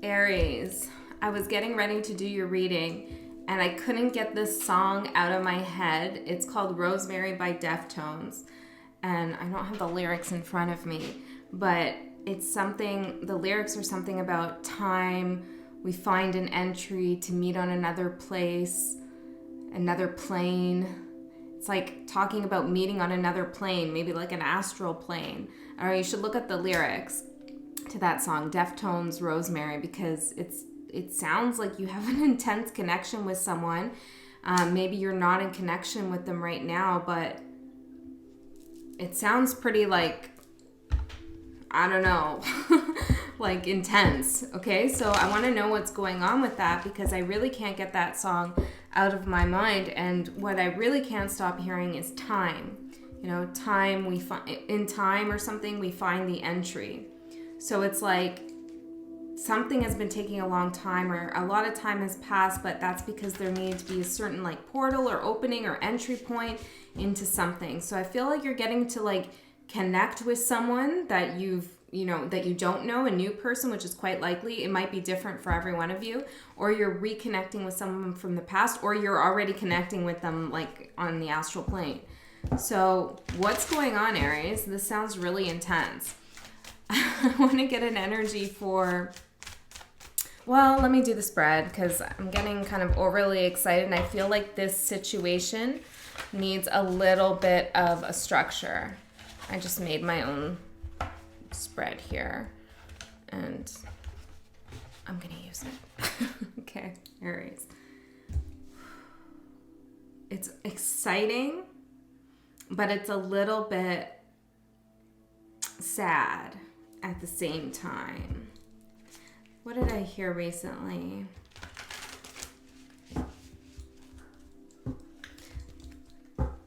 Aries, I was getting ready to do your reading and I couldn't get this song out of my head. It's called Rosemary by Deftones, and I don't have the lyrics in front of me, but it's something, the lyrics are something about time. We find an entry to meet on another place, another plane. It's like talking about meeting on another plane, maybe like an astral plane. Or you should look at the lyrics to that song, Deftones, Rosemary, because it sounds like you have an intense connection with someone. Maybe you're not in connection with them right now, but it sounds pretty like, I don't know, like intense. Okay, so I want to know what's going on with that, because I really can't get that song out of my mind. And what I really can't stop hearing is time. You know, time, we find in time or something, we find the entry. So it's like something has been taking a long time, or a lot of time has passed, but that's because there needs to be a certain like portal or opening or entry point into something. So I feel like you're getting to like connect with someone that that you don't know, a new person, which is quite likely. It might be different for every one of you, or you're reconnecting with someone from the past, or you're already connecting with them like on the astral plane. So what's going on, Aries? This sounds really intense. I want to get an energy for, well, let me do the spread because I'm getting kind of overly excited and I feel like this situation needs a little bit of a structure. I just made my own spread here and I'm going to use it. Okay, Aries. It's exciting, but it's a little bit sad at the same time. What did I hear recently?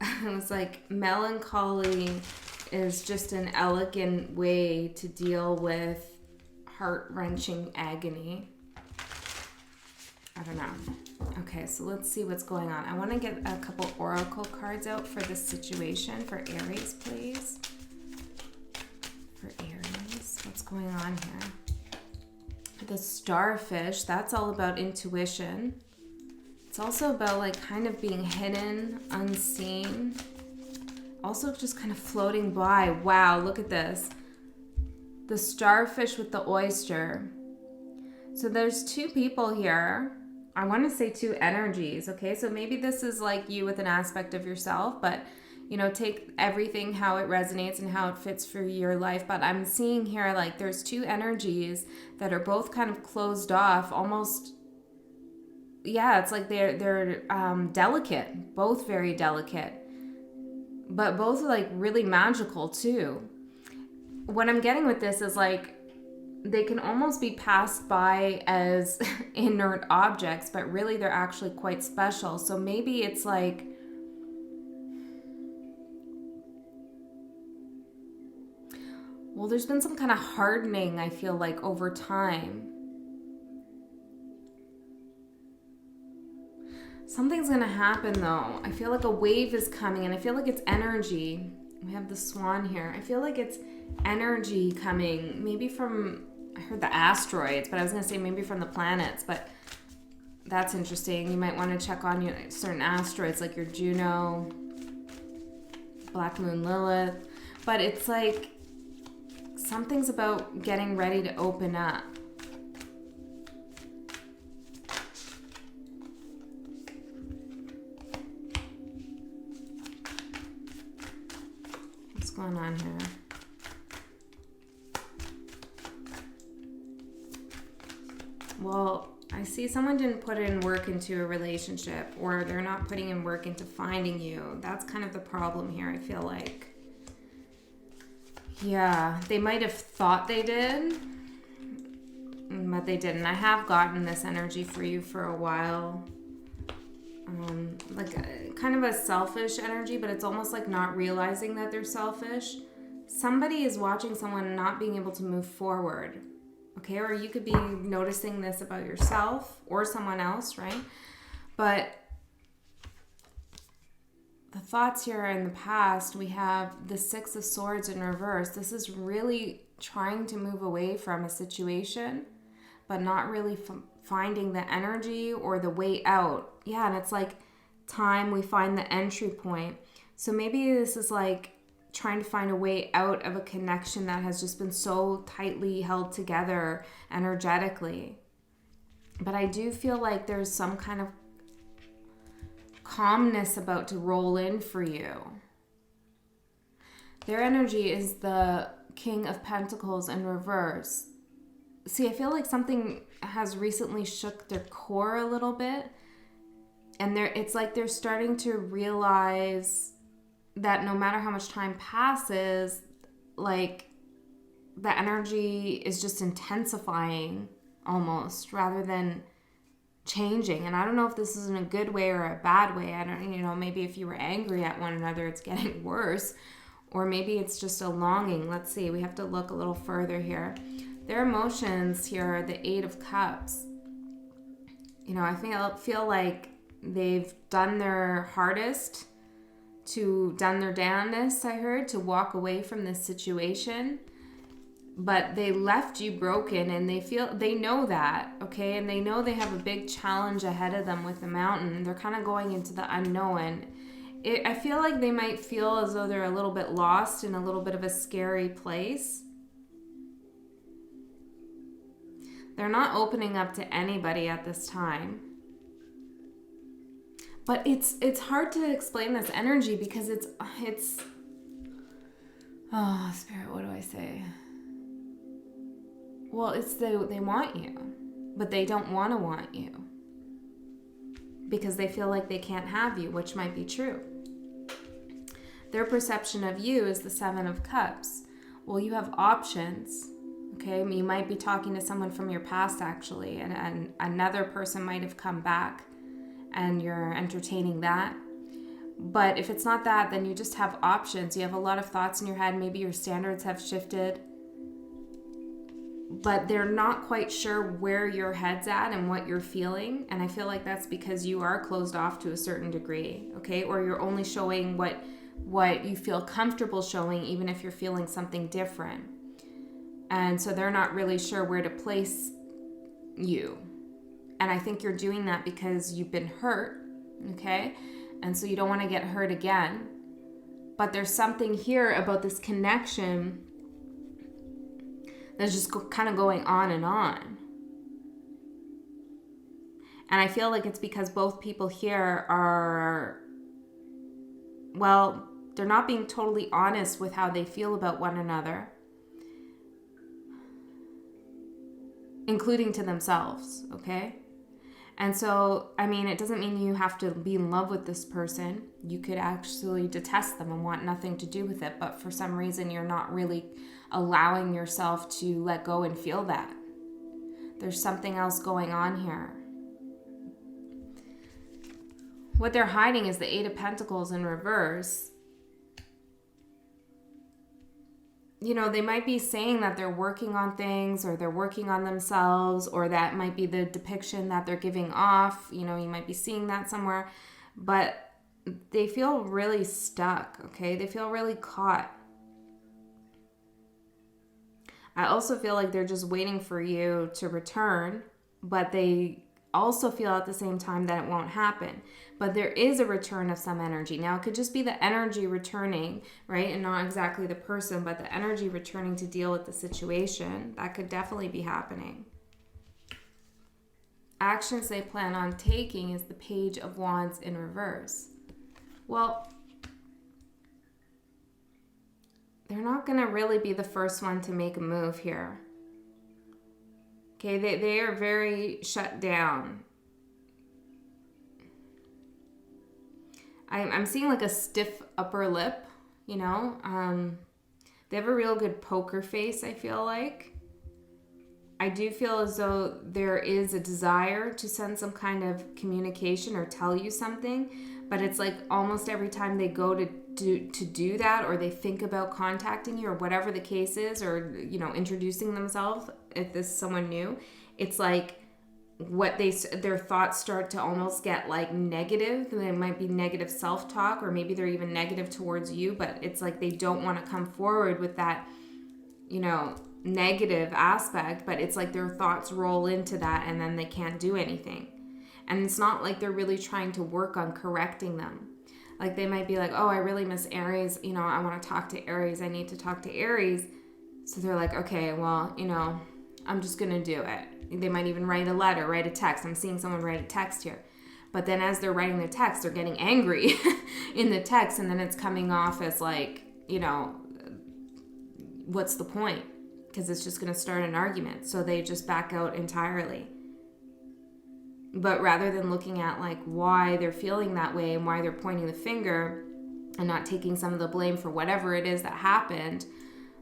It was like melancholy is just an elegant way to deal with heart-wrenching agony. I don't know. Okay, so let's see what's going on. I want to get a couple oracle cards out for this situation for Aries, please. For Aries, what's going on here? The starfish, that's all about intuition. It's also about like kind of being hidden, unseen. Also just kind of floating by. Wow, look at this. The starfish with the oyster. So there's two people here. I want to say two energies, okay? So maybe this is like you with an aspect of yourself, but take everything how it resonates and how it fits for your life. But I'm seeing here like there's two energies that are both kind of closed off, almost. Yeah, it's like they're delicate, both very delicate, but both like really magical too. What I'm getting with this is like they can almost be passed by as inert objects, but really they're actually quite special. So maybe it's like, well, there's been some kind of hardening, I feel like, over time. Something's going to happen, though. I feel like a wave is coming, and I feel like it's energy. We have the swan here. I feel like it's energy coming, maybe from, I heard the asteroids, but I was going to say maybe from the planets, but that's interesting. You might want to check on certain asteroids, like your Juno, Black Moon Lilith. But it's like something's about getting ready to open up. What's going on here? Well, I see someone didn't put in work into a relationship, or they're not putting in work into finding you. That's kind of the problem here, I feel like. Yeah, they might have thought they did, but they didn't. I have gotten this energy for you for a while. Kind of a selfish energy, but it's almost like not realizing that they're selfish. Somebody is watching someone not being able to move forward. Okay, or you could be noticing this about yourself or someone else, right? But the thoughts here in the past, we have the Six of Swords in reverse. This is really trying to move away from a situation, but not really finding the energy or the way out. Yeah, and it's like time we find the entry point. So maybe this is like trying to find a way out of a connection that has just been so tightly held together energetically. But I do feel like there's some kind of calmness about to roll in for you. Their energy is the King of Pentacles in reverse. See, I feel like something has recently shook their core a little bit. And it's like they're starting to realize that no matter how much time passes, like the energy is just intensifying almost rather than changing. And I don't know if this is in a good way or a bad way. I don't, maybe if you were angry at one another, it's getting worse. Or maybe it's just a longing. Let's see. We have to look a little further here. Their emotions here are the Eight of Cups. I feel like they've done their hardest, done their damnedest, I heard, to walk away from this situation. But they left you broken, and they know that, okay? And they know they have a big challenge ahead of them with the mountain. They're kind of going into the unknown. I feel like they might feel as though they're a little bit lost in a little bit of a scary place. They're not opening up to anybody at this time. But it's hard to explain this energy because it's oh, Spirit, what do I say? Well, they want you, but they don't want you because they feel like they can't have you, which might be true. Their perception of you is the Seven of Cups. Well, you have options, okay? You might be talking to someone from your past, actually, and another person might have come back, and you're entertaining that. But if it's not that, then you just have options. You have a lot of thoughts in your head. Maybe your standards have shifted. But they're not quite sure where your head's at and what you're feeling. And I feel like that's because you are closed off to a certain degree, okay? Or you're only showing what you feel comfortable showing, even if you're feeling something different. And so they're not really sure where to place you. And I think you're doing that because you've been hurt, okay? And so you don't want to get hurt again. But there's something here about this connection that's just kind of going on and on. And I feel like it's because both people here are, well, they're not being totally honest with how they feel about one another, including to themselves, okay? And so, I mean, it doesn't mean you have to be in love with this person. You could actually detest them and want nothing to do with it, but for some reason you're not really allowing yourself to let go and feel that. There's something else going on here. What they're hiding is the Eight of Pentacles in reverse. They might be saying that they're working on things or they're working on themselves, or that might be the depiction that they're giving off. You might be seeing that somewhere, but they feel really stuck, okay? They feel really caught. I also feel like they're just waiting for you to return, but they also feel at the same time that it won't happen. But there is a return of some energy. Now, it could just be the energy returning, right? And not exactly the person, but the energy returning to deal with the situation. That could definitely be happening. Actions they plan on taking is the Page of Wands in reverse. Well, they're not going to really be the first one to make a move here. Okay, they are very shut down. I'm seeing like a stiff upper lip, They have a real good poker face, I feel like. I do feel as though there is a desire to send some kind of communication or tell you something, but it's like almost every time they go to do that, or they think about contacting you, or whatever the case is, or introducing themselves, if this is someone new, it's like their thoughts start to almost get like negative. They might be negative self-talk, or maybe they're even negative towards you, but it's like they don't want to come forward with that negative aspect, but it's like their thoughts roll into that and then they can't do anything. And it's not like they're really trying to work on correcting them. Like they might be like, oh, I really miss Aries. You know, I want to talk to Aries. I need to talk to Aries. So they're like, okay, well, you know, I'm just going to do it. They might even write a letter, write a text. I'm seeing someone write a text here. But then as they're writing the text, they're getting angry in the text. And then it's coming off as like, you know, what's the point? Because it's just going to start an argument. So they just back out entirely. But rather than looking at like why they're feeling that way and why they're pointing the finger and not taking some of the blame for whatever it is that happened,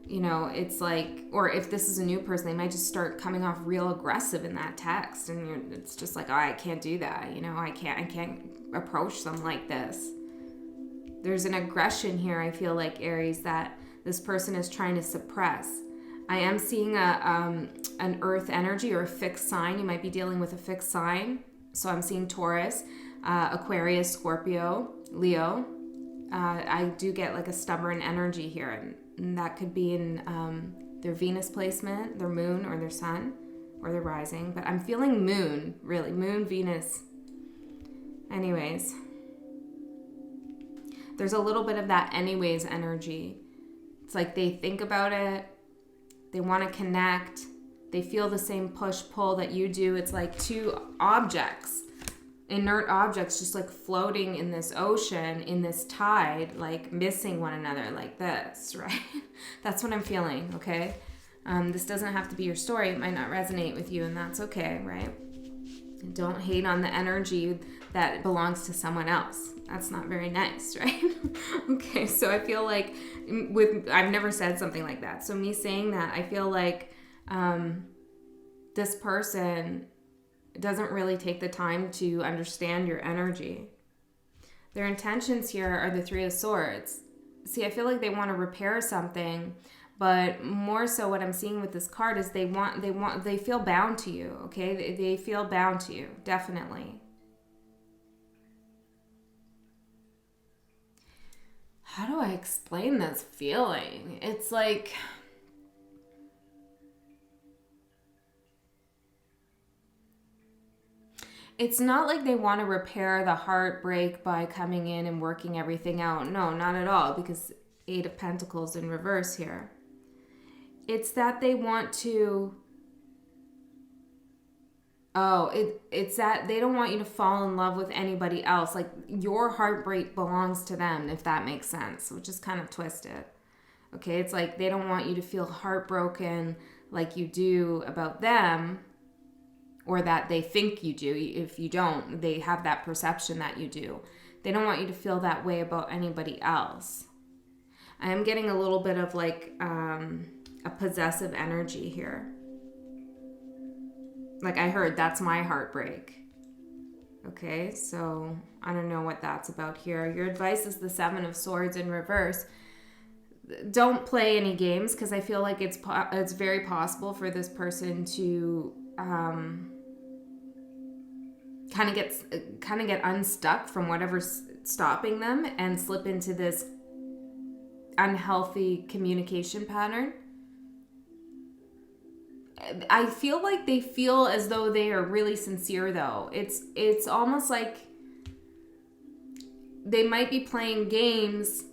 you know, it's like, or if this is a new person, they might just start coming off real aggressive in that text. And it's just like, oh, I can't do that. You know, I can't approach them like this. There's an aggression here, I feel like, Aries, that this person is trying to suppress. I am seeing an earth energy or a fixed sign. You might be dealing with a fixed sign. So I'm seeing Taurus, Aquarius, Scorpio, Leo. I do get like a stubborn energy here. And that could be in their Venus placement, their moon or their sun or their rising. But I'm feeling moon, really. Moon, Venus. Anyways. There's a little bit of that anyways energy. It's like they think about it. They want to connect. They feel the same push-pull that you do. It's like two objects, inert objects, just like floating in this ocean, in this tide, like missing one another like this, right? That's what I'm feeling, okay? This doesn't have to be your story. It might not resonate with you, and that's okay, right? Don't hate on the energy that belongs to someone else. That's not very nice, right? Okay, so I feel like I've never said something like that. So me saying that, I feel like this person doesn't really take the time to understand your energy. Their intentions here are the Three of Swords. See, I feel like they want to repair something, but more so what I'm seeing with this card is they feel bound to you, okay? They feel bound to you, definitely. How do I explain this feeling? It's like, it's not like they want to repair the heartbreak by coming in and working everything out. No, not at all, because Eight of Pentacles in reverse here. It's that they want to, it's that they don't want you to fall in love with anybody else. Like your heartbreak belongs to them, if that makes sense, which is kind of twisted. Okay, it's like they don't want you to feel heartbroken like you do about them, or that they think you do. If you don't, they have that perception that you do. They don't want you to feel that way about anybody else. I am getting a little bit of like a possessive energy here. Like I heard, that's my heartbreak. Okay, so I don't know what that's about here. Your advice is the Seven of Swords in reverse. Don't play any games, because I feel like it's very possible for this person to kind of get unstuck from whatever's stopping them and slip into this unhealthy communication pattern. I feel like they feel as though they are really sincere, though. It's almost like they might be playing games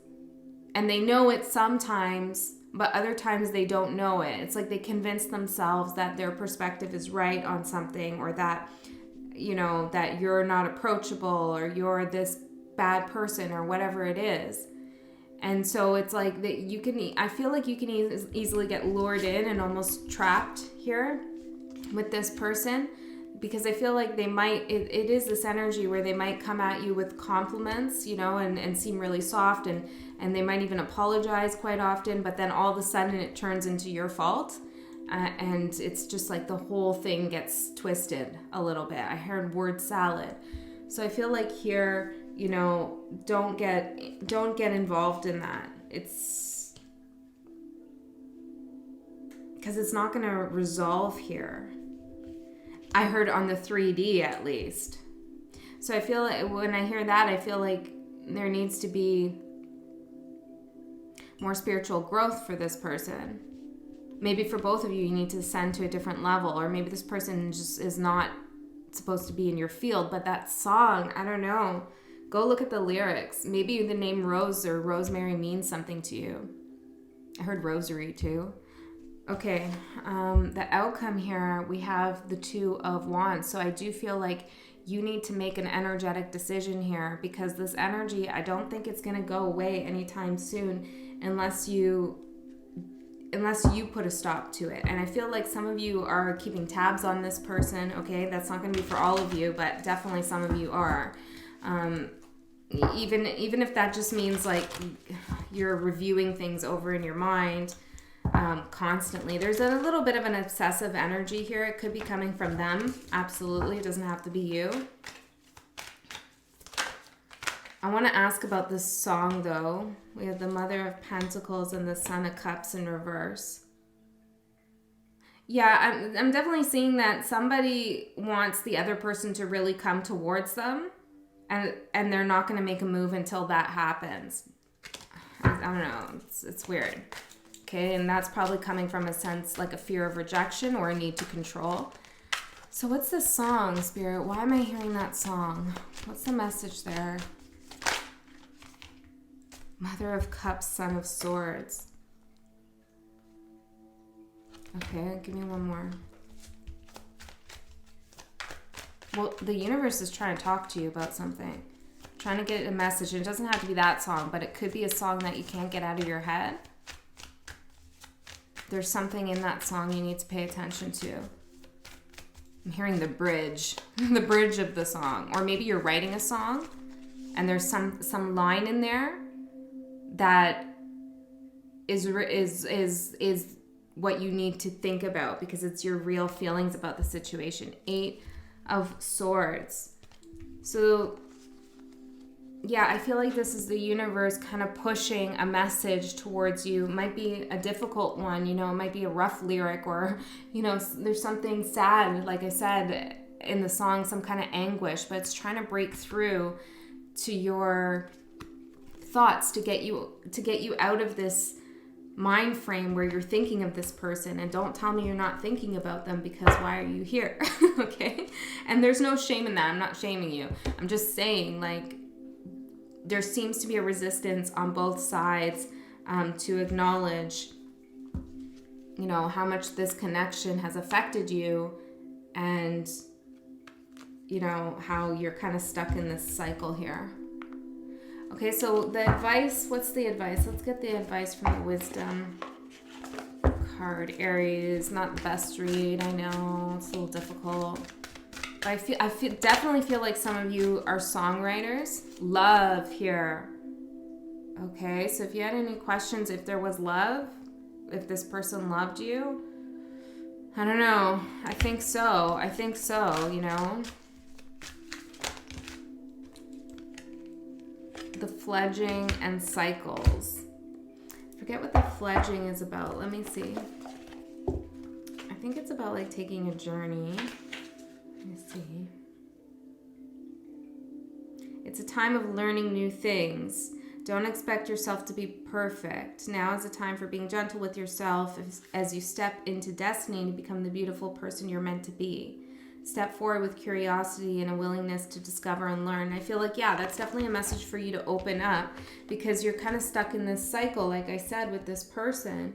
and they know it sometimes, but other times they don't know it. It's like they convince themselves that their perspective is right on something, or that, you know, that you're not approachable, or you're this bad person, or whatever it is. And so it's like that I feel like you can easily get lured in and almost trapped here with this person, because I feel like they might, it is this energy where they might come at you with compliments, you know, and seem really soft, and they might even apologize quite often, but then all of a sudden it turns into your fault. And it's just like the whole thing gets twisted a little bit. I heard word salad. So I feel like here, you know, don't get involved in that. It's because it's not going to resolve here. I heard on the 3D at least. So I feel like when I hear that, I feel like there needs to be more spiritual growth for this person. maybe for both of you, you need to ascend to a different level, or maybe this person just is not supposed to be in your field. But that song, I don't know. Go look at the lyrics. Maybe the name Rose or Rosemary means something to you. I heard rosary too. Okay, the outcome here, we have the Two of Wands. So I do feel like you need to make an energetic decision here, because this energy, I don't think it's going to go away anytime soon unless you put a stop to it. And I feel like some of you are keeping tabs on this person. Okay, that's not going to be for all of you, but definitely some of you are. Even if that just means like you're reviewing things over in your mind constantly. There's a little bit of an obsessive energy here. It could be coming from them. Absolutely. It doesn't have to be you. I want to ask about this song though. We have the Mother of Pentacles and the Son of Cups in reverse. Yeah, I'm definitely seeing that somebody wants the other person to really come towards them. And they're not going to make a move until that happens. I don't know. It's weird. Okay, and that's probably coming from a sense like a fear of rejection or a need to control. So what's this song, Spirit? Why am I hearing that song? What's the message there? Mother of Cups, Son of Swords. Okay, give me one more. Well, the universe is trying to talk to you about something. Trying to get a message. It doesn't have to be that song, but it could be a song that you can't get out of your head. There's something in that song you need to pay attention to. I'm hearing the bridge. The bridge of the song. Or maybe you're writing a song and there's some line in there that is what you need to think about, because it's your real feelings about the situation. 8 of Swords. So yeah, I feel like this is the universe kind of pushing a message towards you. It might be a difficult one, you know, it might be a rough lyric, or, you know, there's something sad, like I said, in the song, some kind of anguish, but it's trying to break through to your thoughts to get you out of this mind frame where you're thinking of this person. And don't tell me you're not thinking about them, because why are you here? Okay? And there's no shame in that. I'm not shaming you. I'm just saying, like, there seems to be a resistance on both sides to acknowledge, you know, how much this connection has affected you, and, you know, how you're kind of stuck in this cycle here. Okay, so the advice, what's the advice? Let's get the advice from the Wisdom card. Aries, not the best read, I know, it's a little difficult. But I definitely feel like some of you are songwriters. Love here. Okay, so if you had any questions, if there was love, if this person loved you, I don't know. I think so, you know. The fledging and cycles. I forget what the fledging is about. Let me see. I think it's about like taking a journey. Let me see. It's a time of learning new things. Don't expect yourself to be perfect. Now is a time for being gentle with yourself as you step into destiny to become the beautiful person you're meant to be. Step forward with curiosity and a willingness to discover and learn. I feel like, yeah, that's definitely a message for you to open up, because you're kind of stuck in this cycle, like I said, with this person.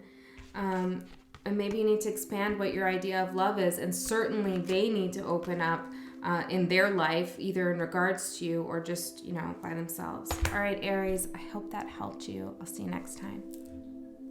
And maybe you need to expand what your idea of love is. And certainly they need to open up in their life, either in regards to you or just, you know, by themselves. All right, Aries, I hope that helped you. I'll see you next time.